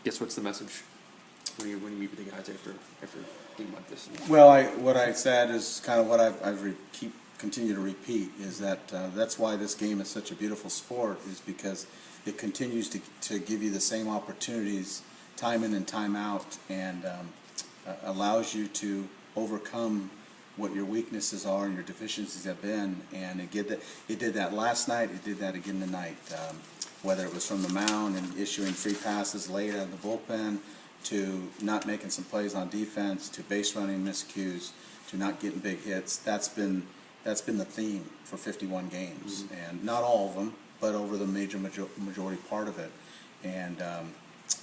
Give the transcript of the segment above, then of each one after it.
guess what's the message when you meet with the guys after a game like this? Well, what I said is kind of what continue to repeat is that that's why this game is such a beautiful sport, is because it continues to give you the same opportunities time in and time out, and allows you to overcome what your weaknesses are and your deficiencies have been. And it did that last night. It did that again tonight. Whether it was from the mound and issuing free passes late out of the bullpen, to not making some plays on defense, to base running miscues, to not getting big hits. That's been the theme for 51 games, and not all of them, but over the majority part of it. And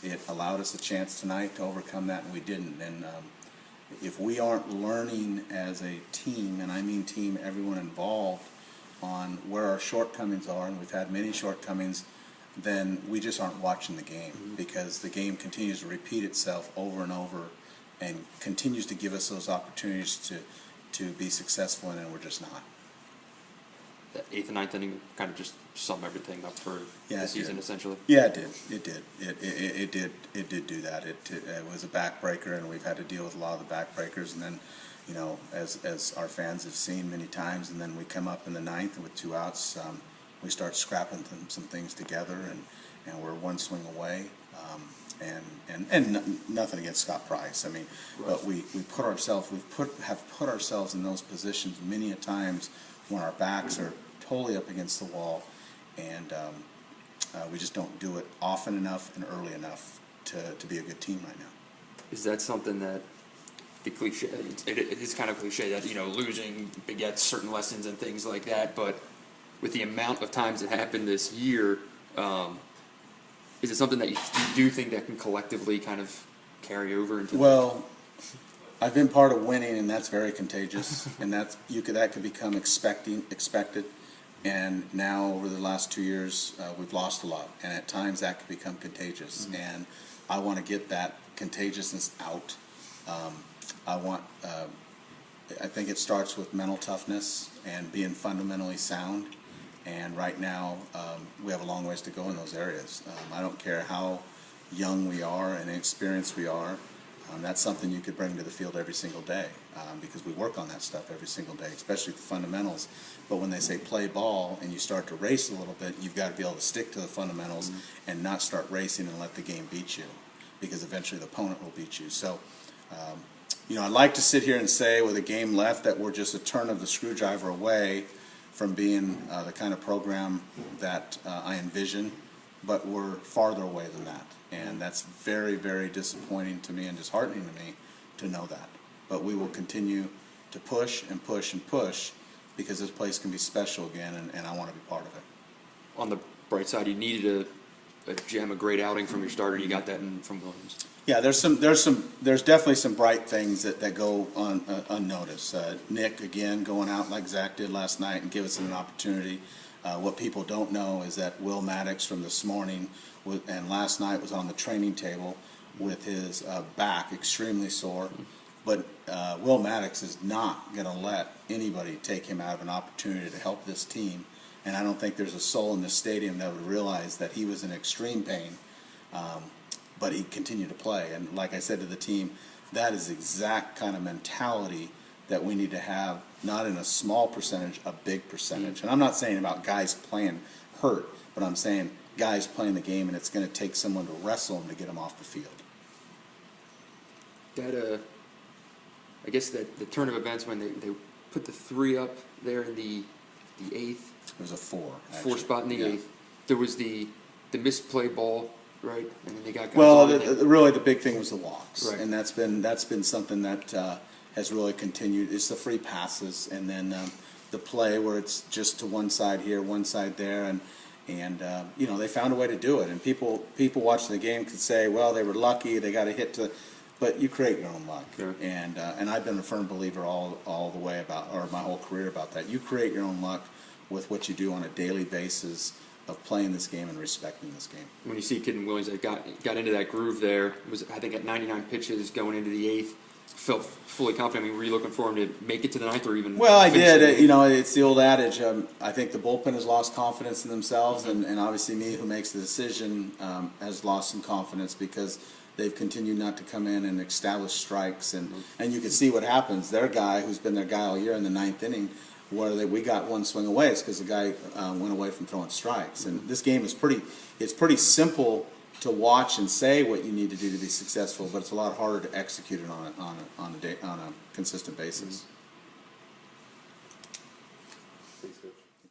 it allowed us a chance tonight to overcome that, and we didn't. And if we aren't learning as a team, and I mean team, everyone involved, on where our shortcomings are, and we've had many shortcomings, then we just aren't watching the game, because the game continues to repeat itself over and over and continues to give us those opportunities to be successful in, and we're just not. That eighth and ninth inning kind of just sum everything up for the season, essentially. Yeah, it did. It did do that. It was a backbreaker, and we've had to deal with a lot of the backbreakers. And then, as our fans have seen many times, and then we come up in the ninth, and with 2 outs, we start scrapping some things together, and we're one swing away. And nothing against Scott Price. I mean, right. But we have put ourselves in those positions many a times when our backs are totally up against the wall, and we just don't do it often enough and early enough to be a good team right now. Is that something that the cliche? It is kind of cliche that losing begets certain lessons and things like that, but with the amount of times it happened this year, is it something that you do think that can collectively kind of carry over into? Well, I've been part of winning, and that's very contagious, and that could become expected. And now, over the last 2 years, we've lost a lot, and at times that could become contagious. And I want to get that contagiousness out. I think it starts with mental toughness and being fundamentally sound. And right now, we have a long ways to go in those areas. I don't care how young we are and inexperienced we are. That's something you could bring to the field every single day, because we work on that stuff every single day, especially the fundamentals. But when they say play ball and you start to race a little bit, you've got to be able to stick to the fundamentals and not start racing and let the game beat you, because eventually the opponent will beat you. So, I'd like to sit here and say with a game left that we're just a turn of the screwdriver away from being the kind of program that I envision, but we're farther away than that. And that's very, very disappointing to me and disheartening to me to know that. But we will continue to push and push and push, because this place can be special again, and I want to be part of it. On the bright side, you needed a gem, a great outing from your starter. You got that from Williams. Yeah, there's definitely some bright things that go unnoticed. Nick, again, going out like Zach did last night and give us an opportunity. What people don't know is that Will Maddox from this morning and last night was on the training table with his back extremely sore. But Will Maddox is not going to let anybody take him out of an opportunity to help this team. And I don't think there's a soul in this stadium that would realize that he was in extreme pain. But he continued to play. And like I said to the team, that is the exact kind of mentality that we need to have, not in a small percentage, a big percentage. And I'm not saying about guys playing hurt, but I'm saying guys playing the game, and it's going to take someone to wrestle them to get them off the field. That, I guess that the turn of events when they put the 3 up there in the 8th. It was a 4. Actually. 4 spot in the 8th. There was the misplay ball. Right, and then they got guys really the big thing was the walks, right. And that's been something that has really continued. It's the free passes, and then the play where it's just to one side here, one side there, and they found a way to do it. And people watching the game could say, well, they were lucky, they got a hit to, but you create your own luck. Sure. And I've been a firm believer all the way my whole career about that. You create your own luck with what you do on a daily basis of playing this game and respecting this game. When you see Kid and Williams that got into that groove there, it was I think at 99 pitches going into the 8th, felt fully confident? I mean, were you looking for him to make it to the ninth or even? Well, I finish the did. game? You know, it's the old adage. I think the bullpen has lost confidence in themselves, and obviously me, who makes the decision, has lost some confidence because they've continued not to come in and establish strikes, and you can see what happens. Their guy, who's been their guy all year in the ninth inning, where we got one swing away, is because the guy went away from throwing strikes. And this game is pretty simple to watch and say what you need to do to be successful, but it's a lot harder to execute it on a consistent basis.